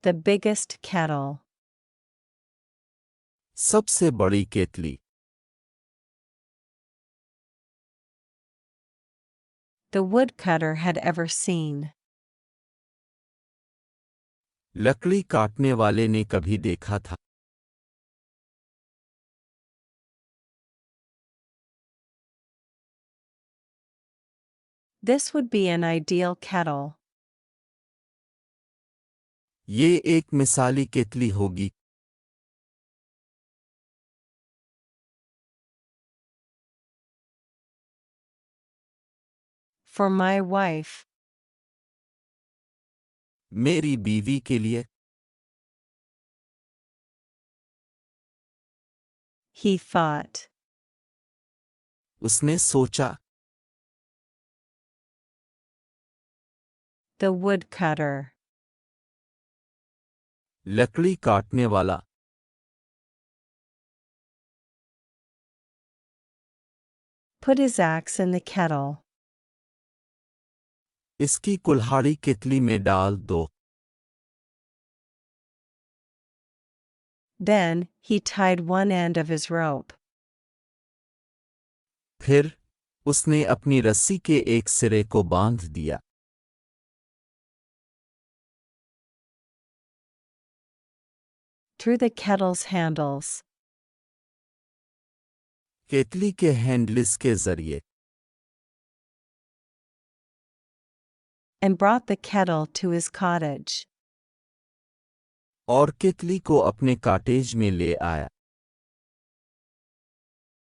The biggest kettle. सबसे बड़ी केतली। The woodcutter had ever seen. लकड़ी काटने वाले ने कभी देखा था। This would be an ideal kettle. ये एक मिसाली केतली होगी। For my wife. मेरी बीवी के लिए। He thought. उसने सोचा। The woodcutter. लकड़ी काटने वाला। Put his axe in the kettle. इसकी कुल्हाड़ी केतली में डाल दो। Then, he tied one end of his rope. फिर उसने अपनी रस्सी के एक सिरे को बांध दिया। Through the kettle's handles. केतली के हैंडल्स के जरिए। And brought the kettle to his cottage. और केतली को अपने कॉटेज में ले आया।